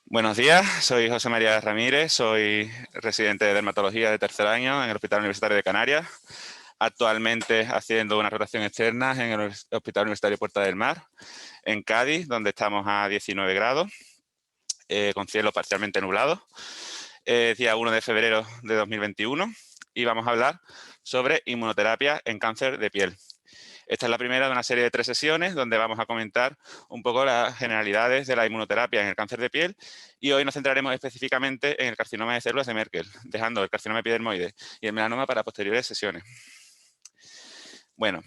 Buenos días, soy José María Ramírez, soy residente de dermatología de tercer año en el Hospital Universitario de Canarias, actualmente haciendo una rotación externa en el Hospital Universitario Puerta del Mar, en Cádiz, donde estamos a 19 grados, con cielo parcialmente nublado. Día 1 de febrero de 2021 y vamos a hablar sobre inmunoterapia en cáncer de piel. Esta es la primera de una serie de 3 sesiones donde vamos a comentar un poco las generalidades de la inmunoterapia en el cáncer de piel y hoy nos centraremos específicamente en el carcinoma de células de Merkel, dejando el carcinoma epidermoide y el melanoma para posteriores sesiones. Bueno,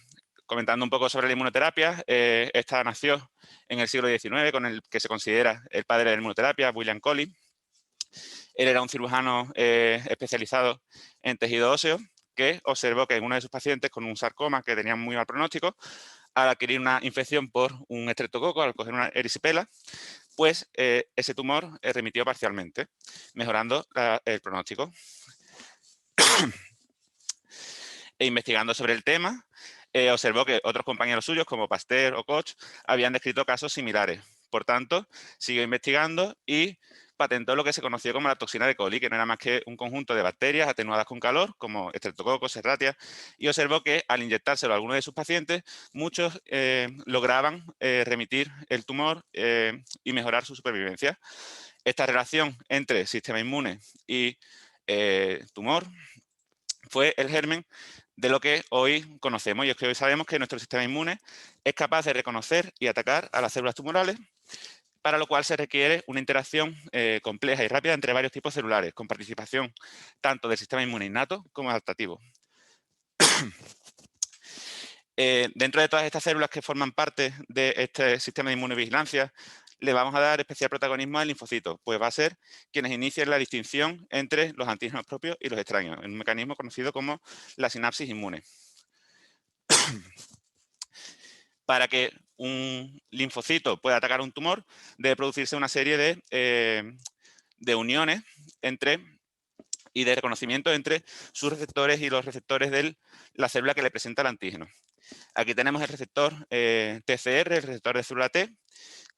comentando un poco sobre la inmunoterapia, esta nació en el siglo XIX con el que se considera el padre de la inmunoterapia, William Coley. Él era un cirujano especializado en tejido óseo que observó que en uno de sus pacientes con un sarcoma que tenía muy mal pronóstico, al adquirir una infección por un estreptococo, al coger una erisipela, pues ese tumor remitió parcialmente, mejorando el pronóstico. E investigando sobre el tema, observó que otros compañeros suyos, como Pasteur o Koch, habían descrito casos similares. Por tanto, siguió investigando y patentó lo que se conoció como la toxina de coli, que no era más que un conjunto de bacterias atenuadas con calor, como Streptococcus, Serratia, y observó que al inyectárselo a algunos de sus pacientes, muchos lograban remitir el tumor y mejorar su supervivencia. Esta relación entre sistema inmune y tumor fue el germen de lo que hoy conocemos. Y es que hoy sabemos que nuestro sistema inmune es capaz de reconocer y atacar a las células tumorales, para lo cual se requiere una interacción compleja y rápida entre varios tipos celulares, con participación tanto del sistema inmune innato como adaptativo. Dentro de todas estas células que forman parte de este sistema de inmunovigilancia, le vamos a dar especial protagonismo al linfocito, pues va a ser quienes inicien la distinción entre los antígenos propios y los extraños, en un mecanismo conocido como la sinapsis inmune. Para que un linfocito pueda atacar un tumor, debe producirse una serie de uniones y de reconocimiento entre sus receptores y los receptores de la célula que le presenta el antígeno. Aquí tenemos el receptor TCR, el receptor de célula T,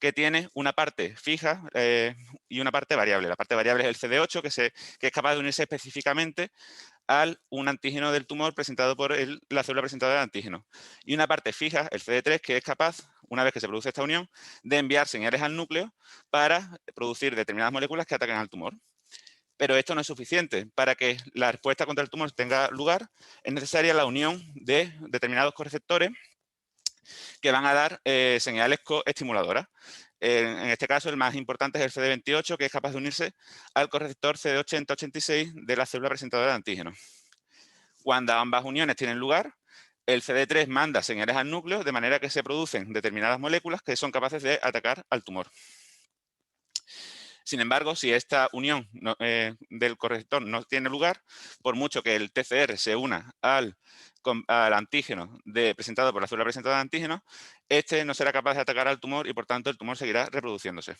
que tiene una parte fija y una parte variable. La parte variable es el CD8, que es capaz de unirse específicamente un antígeno del tumor presentado por la célula presentada del antígeno. Y una parte fija, el CD3, que es capaz, una vez que se produce esta unión, de enviar señales al núcleo para producir determinadas moléculas que ataquen al tumor. Pero esto no es suficiente. Para que la respuesta contra el tumor tenga lugar, es necesaria la unión de determinados correceptores que van a dar señales coestimuladoras. En este caso, el más importante es el CD28, que es capaz de unirse al correceptor CD80-86 de la célula presentadora de antígeno. Cuando ambas uniones tienen lugar, el CD3 manda señales al núcleo, de manera que se producen determinadas moléculas que son capaces de atacar al tumor. Sin embargo, si esta unión del correceptor no tiene lugar, por mucho que el TCR se una al antígeno presentado por la célula presentada de antígeno, este no será capaz de atacar al tumor y por tanto el tumor seguirá reproduciéndose.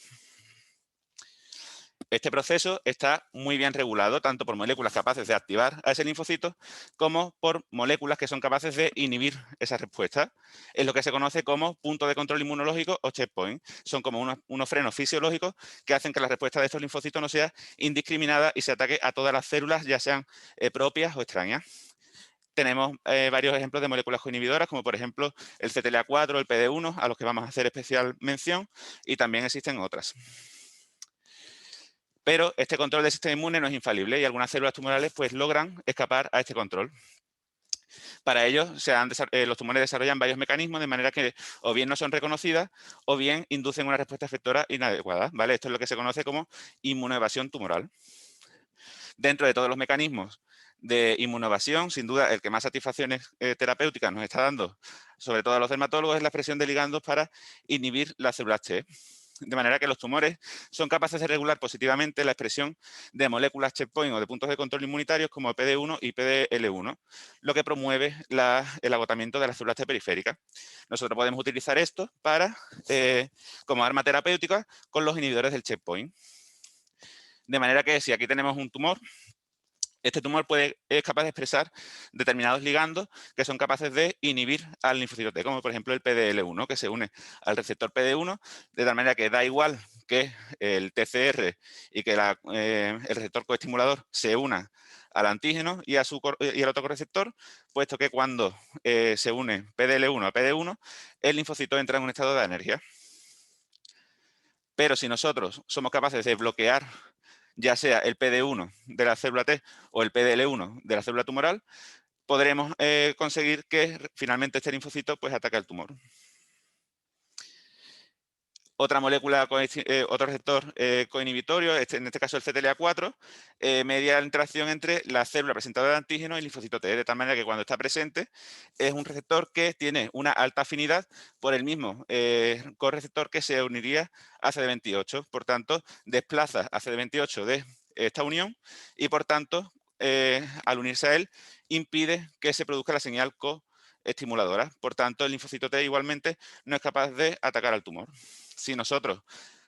Este proceso está muy bien regulado tanto por moléculas capaces de activar a ese linfocito como por moléculas que son capaces de inhibir esa respuesta. Es lo que se conoce como punto de control inmunológico o checkpoint. Son como unos frenos fisiológicos que hacen que la respuesta de estos linfocitos no sea indiscriminada y se ataque a todas las células, ya sean propias o extrañas. Tenemos varios ejemplos de moléculas coinhibidoras, como por ejemplo el CTLA4, el PD1, a los que vamos a hacer especial mención, y también existen otras. Pero este control del sistema inmune no es infalible y algunas células tumorales pues logran escapar a este control. Para ello, los tumores desarrollan varios mecanismos de manera que o bien no son reconocidas o bien inducen una respuesta efectora inadecuada, ¿vale? Esto es lo que se conoce como inmunoevasión tumoral. Dentro de todos los mecanismos de inmunoevasión, sin duda, el que más satisfacciones terapéuticas nos está dando, sobre todo a los dermatólogos, es la expresión de ligandos para inhibir las células T. De manera que los tumores son capaces de regular positivamente la expresión de moléculas checkpoint o de puntos de control inmunitarios como PD1 y PDL1, lo que promueve el agotamiento de las células T periféricas. Nosotros podemos utilizar esto como arma terapéutica con los inhibidores del checkpoint. De manera que si aquí tenemos un tumor, este tumor es capaz de expresar determinados ligandos que son capaces de inhibir al linfocito T, como por ejemplo el PDL1, que se une al receptor PD1, de tal manera que da igual que el TCR y que el receptor coestimulador se una al antígeno y, y al autocorreceptor, puesto que cuando se une PDL1 a PD1, el linfocito entra en un estado de anergia. Pero si nosotros somos capaces de bloquear ya sea el PD1 de la célula T o el PDL1 de la célula tumoral, podremos conseguir que finalmente este linfocito pues, ataque al tumor. Otra molécula, otro receptor coinhibitorio, en este caso el CTLA4, media la interacción entre la célula presentadora de antígeno y el linfocito T, de tal manera que cuando está presente es un receptor que tiene una alta afinidad por el mismo correceptor que se uniría a CD28. Por tanto, desplaza a CD28 de esta unión y, por tanto, al unirse a él, impide que se produzca la señal coestimuladora. Por tanto, el linfocito T igualmente no es capaz de atacar al tumor. Si nosotros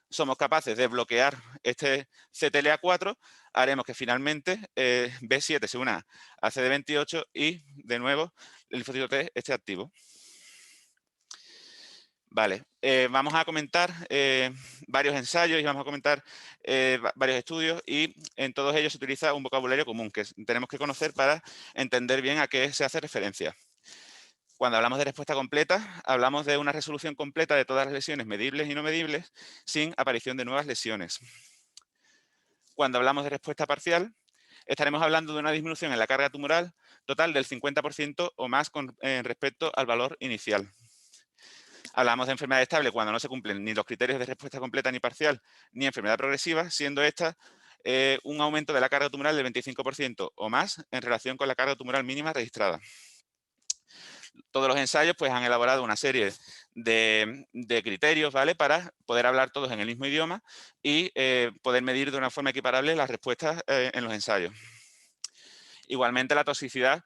somos capaces de bloquear este CTLA4, haremos que finalmente B7 se una a CD28 y, de nuevo, el linfocito T esté activo. Vale, vamos a comentar varios ensayos y vamos a comentar varios estudios, y en todos ellos se utiliza un vocabulario común que tenemos que conocer para entender bien a qué se hace referencia. Cuando hablamos de respuesta completa, hablamos de una resolución completa de todas las lesiones medibles y no medibles sin aparición de nuevas lesiones. Cuando hablamos de respuesta parcial, estaremos hablando de una disminución en la carga tumoral total del 50% o más con respecto al valor inicial. Hablamos de enfermedad estable cuando no se cumplen ni los criterios de respuesta completa ni parcial, ni enfermedad progresiva, siendo esta un aumento de la carga tumoral del 25% o más en relación con la carga tumoral mínima registrada. Todos los ensayos pues, han elaborado una serie de criterios, ¿vale? Para poder hablar todos en el mismo idioma y poder medir de una forma equiparable las respuestas en los ensayos. Igualmente, la toxicidad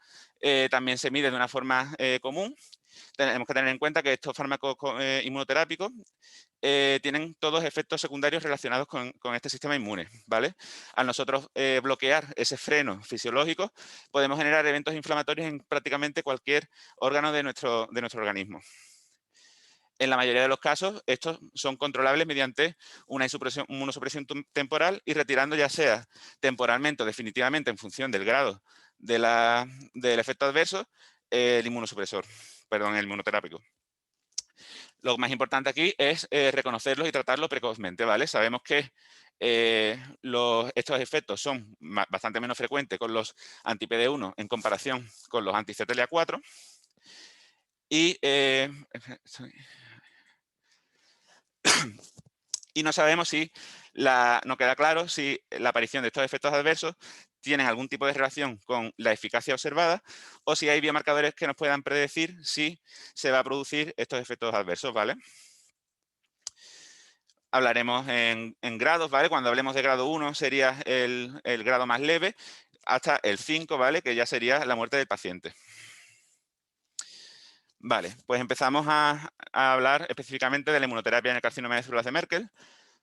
también se mide de una forma común. Tenemos que tener en cuenta que estos fármacos inmunoterápicos tienen todos efectos secundarios relacionados con este sistema inmune, ¿vale? Al nosotros bloquear ese freno fisiológico, podemos generar eventos inflamatorios en prácticamente cualquier órgano de nuestro organismo. En la mayoría de los casos, estos son controlables mediante una inmunosupresión temporal y retirando ya sea temporalmente o definitivamente en función del grado del efecto adverso, el inmunoterápico. Lo más importante aquí es reconocerlos y tratarlos precozmente, ¿vale? Sabemos que estos efectos son bastante menos frecuentes con los anti-PD1 en comparación con los anti-CTLA4 y no sabemos si, no queda claro si la aparición de estos efectos adversos tienen algún tipo de relación con la eficacia observada o si hay biomarcadores que nos puedan predecir si se va a producir estos efectos adversos, ¿vale? Hablaremos en grados, ¿vale? Cuando hablemos de grado 1 sería el grado más leve, hasta el 5, ¿vale? Que ya sería la muerte del paciente. Vale, pues empezamos a hablar específicamente de la inmunoterapia en el carcinoma de células de Merkel.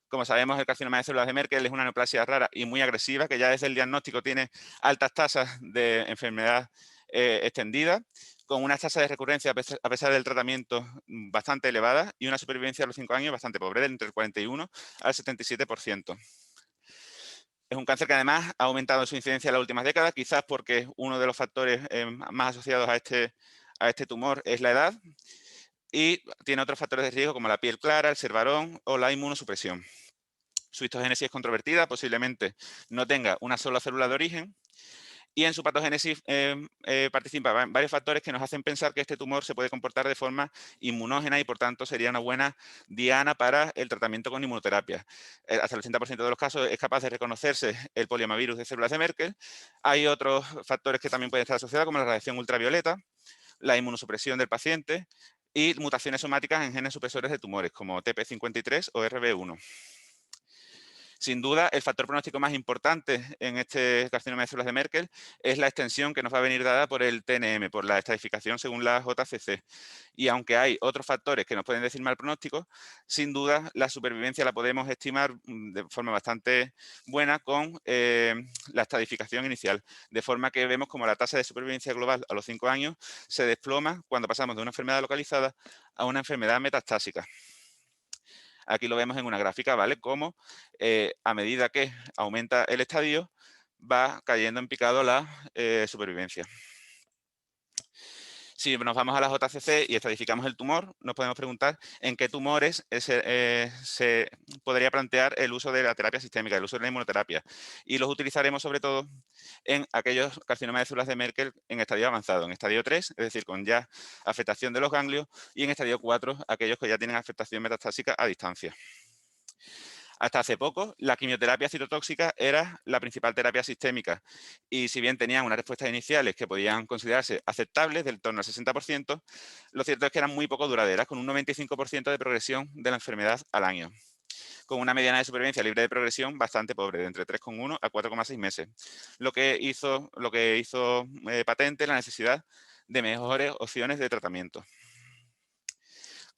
Como sabemos, el carcinoma de células de Merkel es una neoplasia rara y muy agresiva, que ya desde el diagnóstico tiene altas tasas de enfermedad extendida, con unas tasas de recurrencia, a pesar del tratamiento, bastante elevadas y una supervivencia a los 5 años bastante pobre, entre el 41 al 77%. Es un cáncer que además ha aumentado su incidencia en las últimas décadas, quizás porque uno de los factores más asociados a este tumor es la edad, y tiene otros factores de riesgo como la piel clara, el ser varón o la inmunosupresión. Su histogénesis es controvertida, posiblemente no tenga una sola célula de origen, y en su patogénesis participan varios factores que nos hacen pensar que este tumor se puede comportar de forma inmunógena y, por tanto, sería una buena diana para el tratamiento con inmunoterapia. Hasta el 80% de los casos es capaz de reconocerse el poliomavirus de células de Merkel. Hay otros factores que también pueden estar asociados, como la radiación ultravioleta, la inmunosupresión del paciente y mutaciones somáticas en genes supresores de tumores, como TP53 o RB1. Sin duda, el factor pronóstico más importante en este carcinoma de células de Merkel es la extensión que nos va a venir dada por el TNM, por la estratificación según la JCC. Y aunque hay otros factores que nos pueden decir mal pronóstico, sin duda la supervivencia la podemos estimar de forma bastante buena con la estratificación inicial. De forma que vemos como la tasa de supervivencia global a los 5 años se desploma cuando pasamos de una enfermedad localizada a una enfermedad metastásica. Aquí lo vemos en una gráfica, ¿vale? Cómo a medida que aumenta el estadio, va cayendo en picado la supervivencia. Si nos vamos a la JCC y estadificamos el tumor, nos podemos preguntar en qué tumores se podría plantear el uso de la terapia sistémica, el uso de la inmunoterapia. Y los utilizaremos sobre todo en aquellos carcinomas de células de Merkel en estadio avanzado, en estadio 3, es decir, con ya afectación de los ganglios, y en estadio 4, aquellos que ya tienen afectación metastásica a distancia. Hasta hace poco, la quimioterapia citotóxica era la principal terapia sistémica y si bien tenían unas respuestas iniciales que podían considerarse aceptables, del torno al 60%, lo cierto es que eran muy poco duraderas, con un 95% de progresión de la enfermedad al año, con una mediana de supervivencia libre de progresión bastante pobre, de entre 3,1 a 4,6 meses, lo que hizo patente la necesidad de mejores opciones de tratamiento.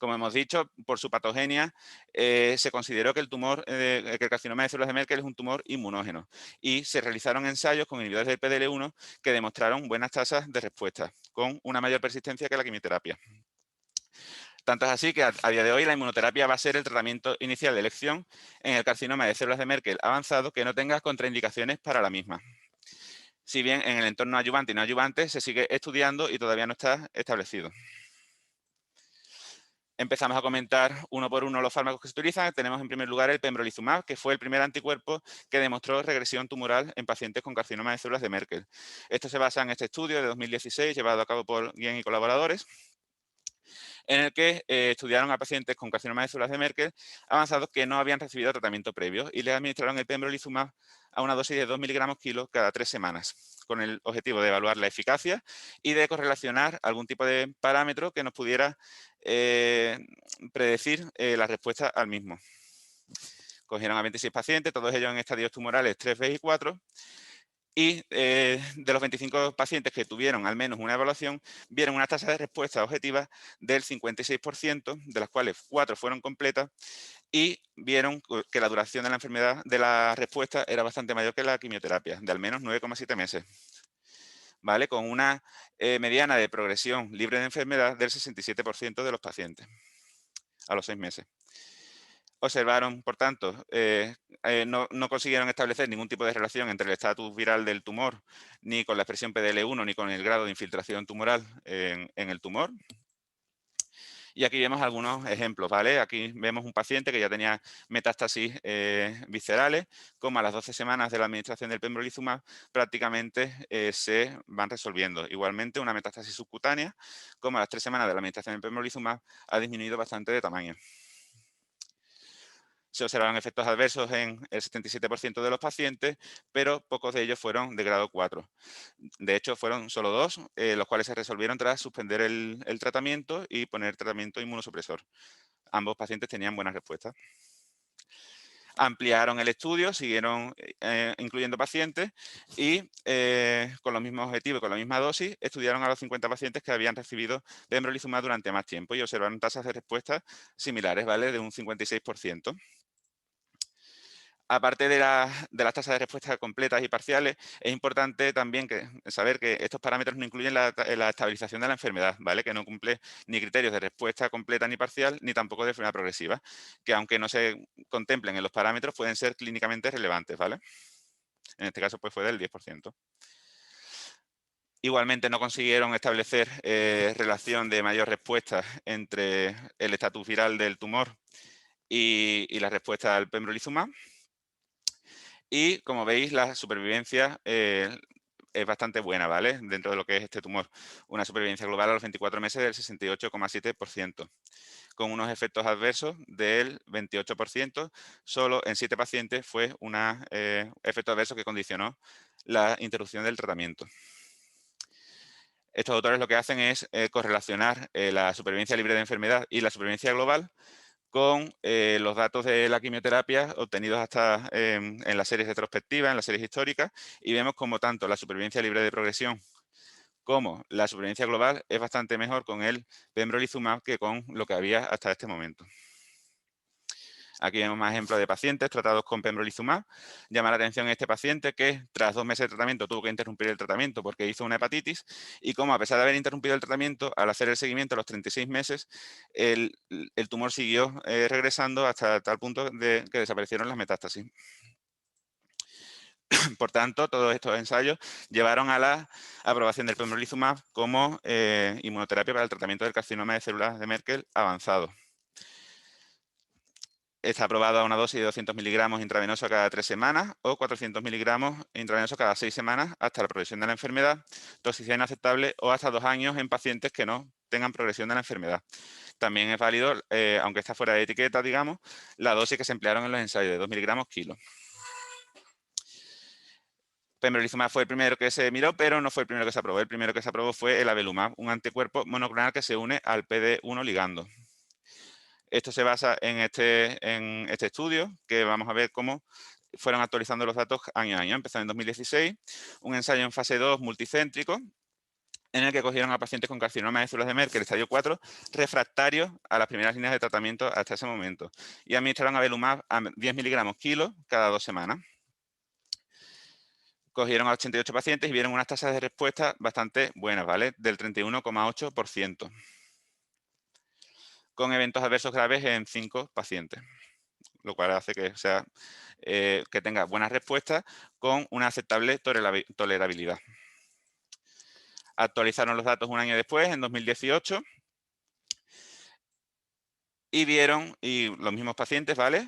Como hemos dicho, por su patogenia, se consideró que que el carcinoma de células de Merkel es un tumor inmunógeno y se realizaron ensayos con inhibidores del PDL1 que demostraron buenas tasas de respuesta, con una mayor persistencia que la quimioterapia. Tanto es así que a día de hoy la inmunoterapia va a ser el tratamiento inicial de elección en el carcinoma de células de Merkel avanzado que no tenga contraindicaciones para la misma. Si bien en el entorno adyuvante y no adyuvante se sigue estudiando y todavía no está establecido. Empezamos a comentar uno por uno los fármacos que se utilizan. Tenemos en primer lugar el pembrolizumab, que fue el primer anticuerpo que demostró regresión tumoral en pacientes con carcinoma de células de Merkel. Esto se basa en este estudio de 2016 llevado a cabo por Guillén y colaboradores, en el que estudiaron a pacientes con carcinoma de células de Merkel avanzados que no habían recibido tratamiento previo y les administraron el pembrolizumab a una dosis de 2 miligramos kilo cada 3 semanas, con el objetivo de evaluar la eficacia y de correlacionar algún tipo de parámetro que nos pudiera predecir la respuesta al mismo. Cogieron a 26 pacientes, todos ellos en estadios tumorales 3B y 4, y de los 25 pacientes que tuvieron al menos una evaluación, vieron una tasa de respuesta objetiva del 56%, de las cuales 4 fueron completas, y vieron que la duración de la enfermedad de la respuesta era bastante mayor que la quimioterapia, de al menos 9,7 meses, ¿vale? Con una mediana de progresión libre de enfermedad del 67% de los pacientes a los 6 meses. Observaron, por tanto, no consiguieron establecer ningún tipo de relación entre el estatus viral del tumor, ni con la expresión PDL1, ni con el grado de infiltración tumoral en el tumor. Y aquí vemos algunos ejemplos, ¿vale? Aquí vemos un paciente que ya tenía metástasis viscerales, como a las 12 semanas de la administración del pembrolizumab prácticamente se van resolviendo. Igualmente, una metástasis subcutánea, como a las 3 semanas de la administración del pembrolizumab, ha disminuido bastante de tamaño. Se observaron efectos adversos en el 77% de los pacientes, pero pocos de ellos fueron de grado 4. De hecho, fueron solo 2, los cuales se resolvieron tras suspender el tratamiento y poner tratamiento inmunosupresor. Ambos pacientes tenían buenas respuestas. Ampliaron el estudio, siguieron incluyendo pacientes y con los mismos objetivos y con la misma dosis, estudiaron a los 50 pacientes que habían recibido pembrolizumab durante más tiempo y observaron tasas de respuesta similares, ¿vale? De un 56%. Aparte de las tasas de respuesta completas y parciales, es importante también saber que estos parámetros no incluyen la estabilización de la enfermedad, ¿vale? Que no cumple ni criterios de respuesta completa ni parcial, ni tampoco de enfermedad progresiva, que aunque no se contemplen en los parámetros, pueden ser clínicamente relevantes, ¿vale? En este caso, pues fue del 10%. Igualmente no consiguieron establecer relación de mayor respuesta entre el estatus viral del tumor y la respuesta al pembrolizumab. Y como veis, la supervivencia es bastante buena, ¿vale? Dentro de lo que es este tumor. Una supervivencia global a los 24 meses del 68,7%, con unos efectos adversos del 28%. Solo en 7 pacientes fue un efecto adverso que condicionó la interrupción del tratamiento. Estos autores lo que hacen es correlacionar la supervivencia libre de enfermedad y la supervivencia global con los datos de la quimioterapia obtenidos hasta en las series retrospectivas, en las series históricas, y vemos como tanto la supervivencia libre de progresión como la supervivencia global es bastante mejor con el pembrolizumab que con lo que había hasta este momento. Aquí vemos más ejemplos de pacientes tratados con pembrolizumab. Llama la atención este paciente que tras 2 meses de tratamiento tuvo que interrumpir el tratamiento porque hizo una hepatitis y como a pesar de haber interrumpido el tratamiento, al hacer el seguimiento a los 36 meses, el tumor siguió regresando hasta tal punto de que desaparecieron las metástasis. Por tanto, todos estos ensayos llevaron a la aprobación del pembrolizumab como inmunoterapia para el tratamiento del carcinoma de células de Merkel avanzado. Está aprobado a una dosis de 200 miligramos intravenoso cada 3 semanas o 400 miligramos intravenoso cada 6 semanas hasta la progresión de la enfermedad, toxicidad inaceptable o hasta 2 años en pacientes que no tengan progresión de la enfermedad. También es válido, aunque está fuera de etiqueta, digamos, la dosis que se emplearon en los ensayos de 2 miligramos kilo. Pembrolizumab fue el primero que se miró, pero no fue el primero que se aprobó. El primero que se aprobó fue el avelumab, un anticuerpo monoclonal que se une al PD-1 ligando. Esto se basa en este estudio, que vamos a ver cómo fueron actualizando los datos año a año. Empezó en 2016, un ensayo en fase 2 multicéntrico, en el que cogieron a pacientes con carcinoma de células de Merkel, estadio 4, refractarios a las primeras líneas de tratamiento hasta ese momento, y administraron avelumab a 10 miligramos kilo cada 2 semanas. Cogieron a 88 pacientes y vieron unas tasas de respuesta bastante buenas, ¿vale? Del 31,8%, con eventos adversos graves en 5 pacientes, lo cual hace que que tenga buenas respuestas con una aceptable tolerabilidad. Actualizaron los datos un año después, en 2018, y vieron, y los mismos pacientes, ¿vale?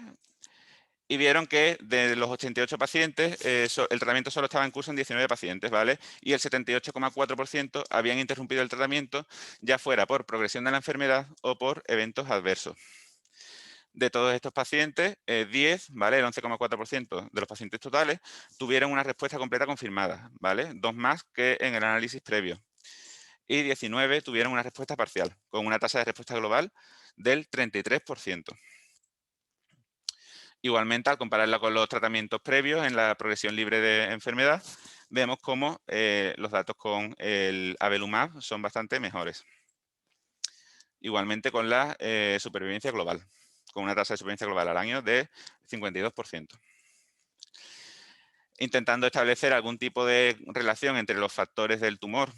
Y vieron que de los 88 pacientes, el tratamiento solo estaba en curso en 19 pacientes, ¿vale? Y el 78,4% habían interrumpido el tratamiento, ya fuera por progresión de la enfermedad o por eventos adversos. De todos estos pacientes, 10, ¿vale? El 11,4% de los pacientes totales tuvieron una respuesta completa confirmada, ¿vale? 2 más que en el análisis previo. Y 19 tuvieron una respuesta parcial, con una tasa de respuesta global del 33%. Igualmente, al compararla con los tratamientos previos en la progresión libre de enfermedad, vemos cómo los datos con el avelumab son bastante mejores. Igualmente con la supervivencia global, con una tasa de supervivencia global al año de 52%. Intentando establecer algún tipo de relación entre los factores del tumor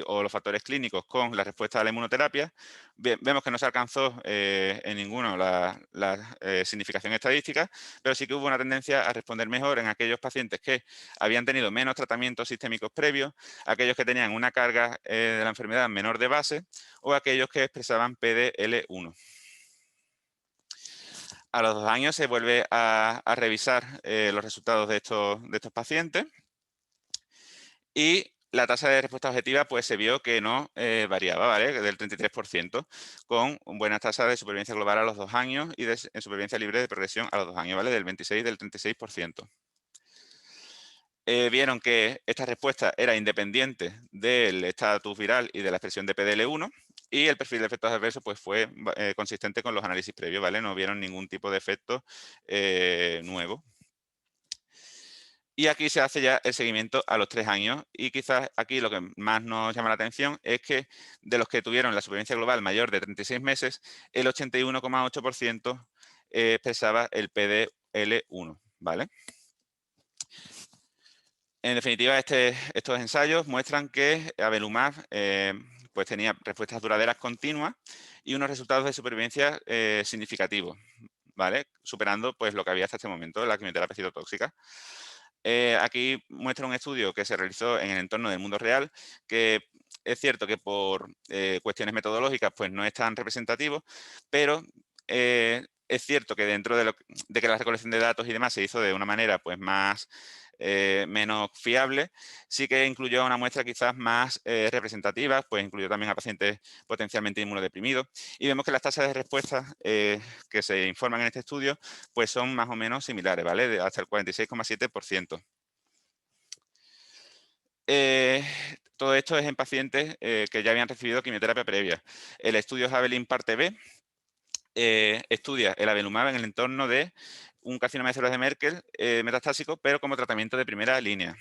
o los factores clínicos con la respuesta a la inmunoterapia, vemos que no se alcanzó en ninguno la significación estadística, pero sí que hubo una tendencia a responder mejor en aquellos pacientes que habían tenido menos tratamientos sistémicos previos, aquellos que tenían una carga de la enfermedad menor de base o aquellos que expresaban PDL1. A los 2 años se vuelve a revisar los resultados de estos pacientes y la tasa de respuesta objetiva pues se vio que no variaba, ¿vale? Del 33%, con buenas tasas de supervivencia global a los 2 años y de supervivencia libre de progresión a los 2 años, ¿vale? Del 26 y del 36%. Vieron que esta respuesta era independiente del estatus viral y de la expresión de PDL1 y el perfil de efectos adversos pues, fue consistente con los análisis previos, ¿vale? No vieron ningún tipo de efecto nuevo. Y aquí se hace ya el seguimiento a los 3 años y quizás aquí lo que más nos llama la atención es que de los que tuvieron la supervivencia global mayor de 36 meses, el 81,8% expresaba el PDL1, ¿vale? En definitiva, estos ensayos muestran que avelumab pues tenía respuestas duraderas continuas y unos resultados de supervivencia significativos, ¿vale? Superando pues, lo que había hasta este momento, la quimioterapia citotóxica. Aquí muestra un estudio que se realizó en el entorno del mundo real, que es cierto que por cuestiones metodológicas pues no es tan representativo, pero es cierto que dentro de que la recolección de datos y demás se hizo de una manera pues más menos fiable, sí que incluyó una muestra quizás más representativa, pues incluyó también a pacientes potencialmente inmunodeprimidos y vemos que las tasas de respuesta que se informan en este estudio pues son más o menos similares, ¿vale? Hasta el 46,7%. Todo esto es en pacientes que ya habían recibido quimioterapia previa. El estudio Javelin parte B estudia el avelumab en el entorno de un carcinoma de células de Merkel metastásico, pero como tratamiento de primera línea.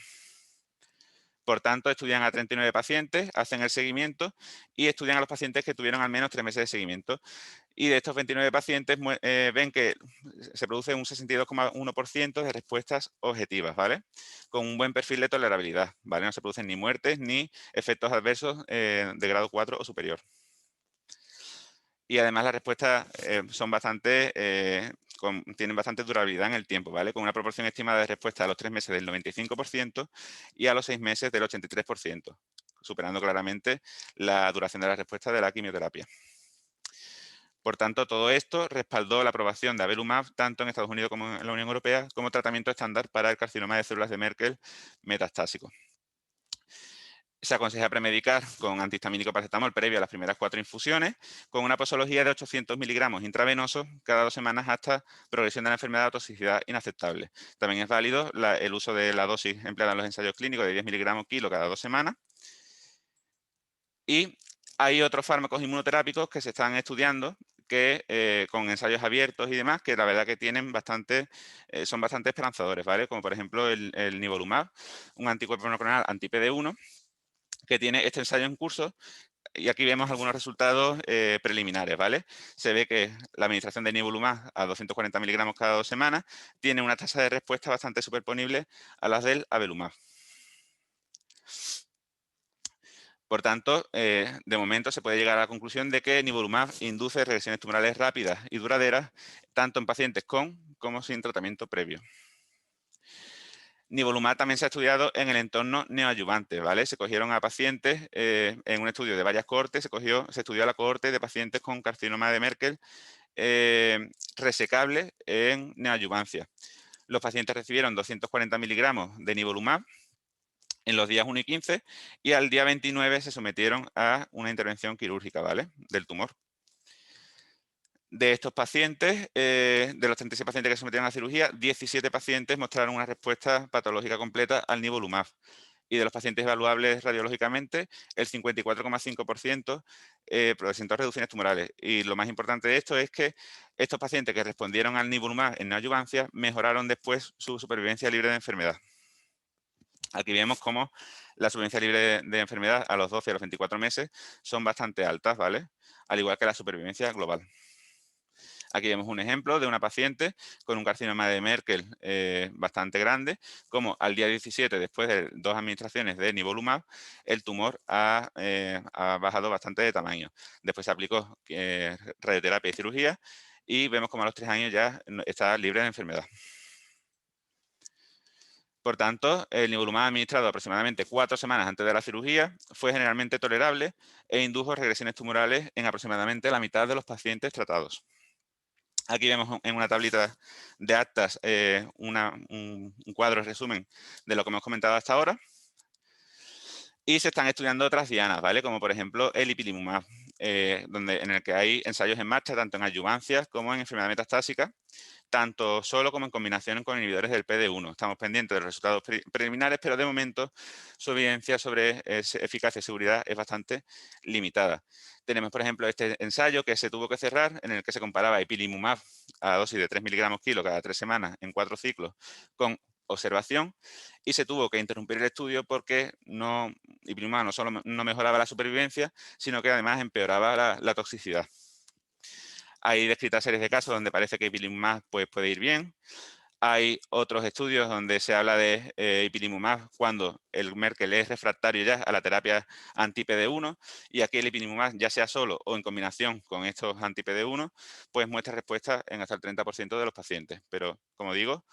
Por tanto, estudian a 39 pacientes, hacen el seguimiento y estudian a los pacientes que tuvieron al menos 3 meses de seguimiento. Y de estos 29 pacientes ven que se produce un 62,1% de respuestas objetivas, ¿vale? Con un buen perfil de tolerabilidad, ¿vale? No se producen ni muertes ni efectos adversos de grado 4 o superior. Y además las respuestas son bastante, tienen bastante durabilidad en el tiempo, ¿vale? Con una proporción estimada de respuesta a los 3 meses del 95% y a los 6 meses del 83%, superando claramente la duración de la respuesta de la quimioterapia. Por tanto, todo esto respaldó la aprobación de avelumab tanto en Estados Unidos como en la Unión Europea como tratamiento estándar para el carcinoma de células de Merkel metastásico. Se aconseja premedicar con antihistamínico paracetamol previo a las primeras 4 infusiones, con una posología de 800 miligramos intravenosos cada 2 semanas hasta progresión de la enfermedad o toxicidad inaceptable. También es válido el uso de la dosis empleada en los ensayos clínicos de 10 miligramos kilo cada 2 semanas. Y hay otros fármacos inmunoterápicos que se están estudiando que con ensayos abiertos y demás, que la verdad que tienen son bastante esperanzadores, ¿vale? Como por ejemplo el nivolumab, un anticuerpo monoclonal anti-PD1, que tiene este ensayo en curso y aquí vemos algunos resultados preliminares, ¿vale? Se ve que la administración de nivolumab a 240 miligramos cada 2 semanas tiene una tasa de respuesta bastante superponible a las del avelumab. Por tanto, de momento se puede llegar a la conclusión de que nivolumab induce regresiones tumorales rápidas y duraderas, tanto en pacientes con como sin tratamiento previo. Nivolumab también se ha estudiado en el entorno neoadyuvante, ¿vale? Se cogieron a pacientes en un estudio de varias cohortes, se estudió a la cohorte de pacientes con carcinoma de Merkel resecable en neoadyuvancia. Los pacientes recibieron 240 miligramos de nivolumab en los días 1 y 15 y al día 29 se sometieron a una intervención quirúrgica, ¿vale? Del tumor. De estos pacientes, de los 36 pacientes que se sometieron a la cirugía, 17 pacientes mostraron una respuesta patológica completa al nivolumab. Y de los pacientes evaluables radiológicamente, el 54,5% presentó reducciones tumorales. Y lo más importante de esto es que estos pacientes que respondieron al nivolumab en neoadyuvancia mejoraron después su supervivencia libre de enfermedad. Aquí vemos cómo la supervivencia libre de enfermedad a los 12 y a los 24 meses son bastante altas, ¿vale? Al igual que la supervivencia global. Aquí vemos un ejemplo de una paciente con un carcinoma de Merkel bastante grande, como al día 17, después de 2 administraciones de nivolumab, el tumor ha bajado bastante de tamaño. Después se aplicó radioterapia y cirugía y vemos como a los 3 años ya está libre de enfermedad. Por tanto, el nivolumab administrado aproximadamente 4 semanas antes de la cirugía fue generalmente tolerable e indujo regresiones tumorales en aproximadamente la mitad de los pacientes tratados. Aquí vemos en una tablita de actas un cuadro resumen de lo que hemos comentado hasta ahora. Y se están estudiando otras dianas, ¿vale? Como por ejemplo el ipilimumab, en el que hay ensayos en marcha tanto en adyuvancias como en enfermedad metastásica, tanto solo como en combinación con inhibidores del PD1. Estamos pendientes de los resultados preliminares, pero de momento su evidencia sobre eficacia y seguridad es bastante limitada. Tenemos, por ejemplo, este ensayo que se tuvo que cerrar, en el que se comparaba ipilimumab a dosis de 3 miligramos kilo cada 3 semanas en 4 ciclos con observación y se tuvo que interrumpir el estudio porque ipilimumab no solo no mejoraba la supervivencia, sino que además empeoraba la toxicidad. Hay descritas series de casos donde parece que ipilimumab puede ir bien. Hay otros estudios donde se habla de ipilimumab cuando el Merkel es refractario ya a la terapia anti-PD1 y aquí el ipilimumab, ya sea solo o en combinación con estos anti-PD1, pues muestra respuesta en hasta el 30% de los pacientes. Pero, como digo,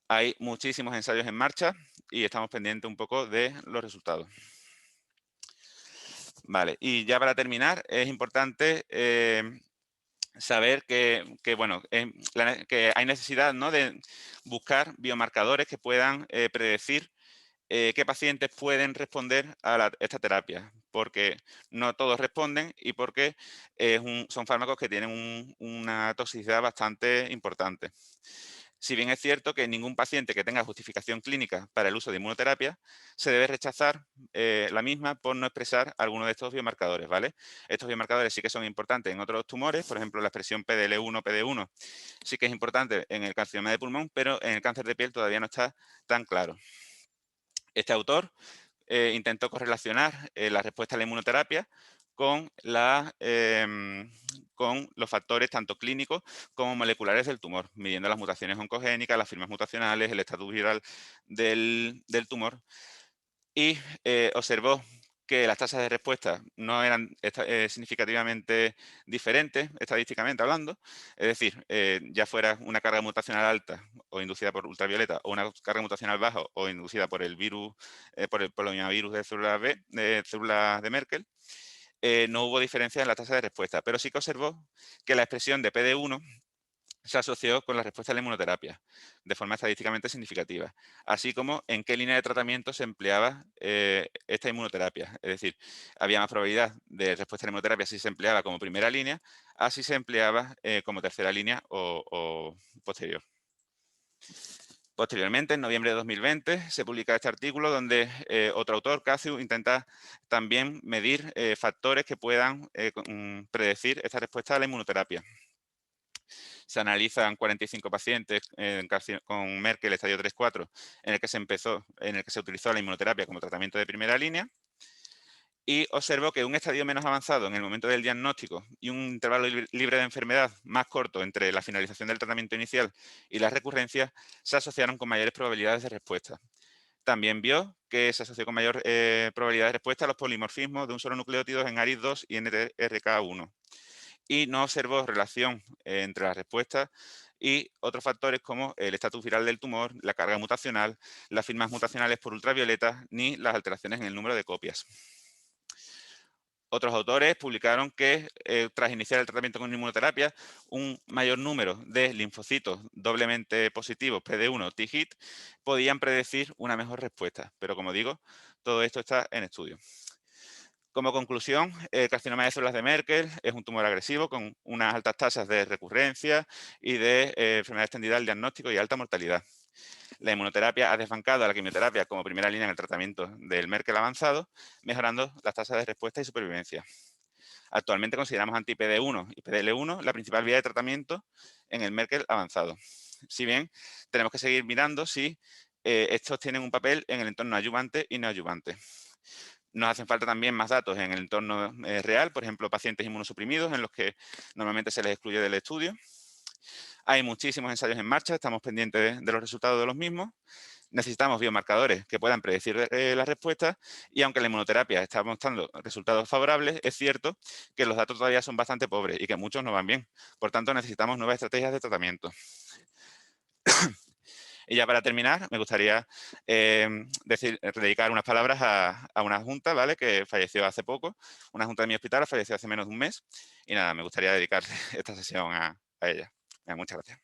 hay muchísimos ensayos en marcha y estamos pendientes un poco de los resultados. Vale, y ya para terminar, es importante saber bueno, que hay necesidad, ¿no?, de buscar biomarcadores que puedan predecir qué pacientes pueden responder a esta terapia, porque no todos responden y porque son fármacos que tienen una toxicidad bastante importante. Si bien es cierto que ningún paciente que tenga justificación clínica para el uso de inmunoterapia se debe rechazar la misma por no expresar alguno de estos biomarcadores, ¿vale? Estos biomarcadores sí que son importantes en otros tumores, por ejemplo, la expresión PDL1, PD1 sí que es importante en el carcinoma de pulmón, pero en el cáncer de piel todavía no está tan claro. Este autor intentó correlacionar la respuesta a la inmunoterapia con, con los factores tanto clínicos como moleculares del tumor, midiendo las mutaciones oncogénicas, las firmas mutacionales, el estatus viral del tumor, y observó que las tasas de respuesta no eran significativamente diferentes, estadísticamente hablando, es decir, ya fuera una carga mutacional alta o inducida por ultravioleta, o una carga mutacional baja o inducida por el virus, por el poliomielivirus de células B, de células de Merkel, no hubo diferencia en la tasa de respuesta, pero sí que observó que la expresión de PD-1 se asoció con la respuesta a la inmunoterapia de forma estadísticamente significativa, así como en qué línea de tratamiento se empleaba esta inmunoterapia. Es decir, había más probabilidad de respuesta a la inmunoterapia si se empleaba como primera línea, a si se empleaba como tercera línea o posterior. Posteriormente, en noviembre de 2020, se publica este artículo donde otro autor, Casio, intenta también medir factores que puedan predecir esta respuesta a la inmunoterapia. Se analizan 45 pacientes con Merkel estadio 3-4, en el que se utilizó la inmunoterapia como tratamiento de primera línea, y observó que un estadio menos avanzado en el momento del diagnóstico y un intervalo libre de enfermedad más corto entre la finalización del tratamiento inicial y las recurrencias se asociaron con mayores probabilidades de respuesta. También vio que se asoció con mayor probabilidad de respuesta a los polimorfismos de un solo nucleótido en ARID2 y NTRK1. Y no observó relación entre las respuestas y otros factores como el estatus viral del tumor, la carga mutacional, las firmas mutacionales por ultravioleta, ni las alteraciones en el número de copias. Otros autores publicaron que tras iniciar el tratamiento con inmunoterapia, un mayor número de linfocitos doblemente positivos PD1 T-HIT podían predecir una mejor respuesta. Pero como digo, todo esto está en estudio. Como conclusión, el carcinoma de células de Merkel es un tumor agresivo con unas altas tasas de recurrencia y de enfermedad extendida al diagnóstico y alta mortalidad. La inmunoterapia ha desbancado a la quimioterapia como primera línea en el tratamiento del Merkel avanzado, mejorando las tasas de respuesta y supervivencia. Actualmente consideramos anti-PD1 y PDL1 la principal vía de tratamiento en el Merkel avanzado. Si bien tenemos que seguir mirando si estos tienen un papel en el entorno adyuvante y neoadyuvante. Nos hacen falta también más datos en el entorno real, por ejemplo, pacientes inmunosuprimidos en los que normalmente se les excluye del estudio. Hay muchísimos ensayos en marcha, estamos pendientes de los resultados de los mismos. Necesitamos biomarcadores que puedan predecir la respuesta y aunque la inmunoterapia está mostrando resultados favorables, es cierto que los datos todavía son bastante pobres y que muchos no van bien. Por tanto, necesitamos nuevas estrategias de tratamiento. Y ya para terminar, me gustaría dedicar unas palabras a una junta, ¿vale? Que falleció hace poco. Una junta de mi hospital falleció hace menos de un mes. Y nada, me gustaría dedicar esta sesión a ella. Muchas gracias.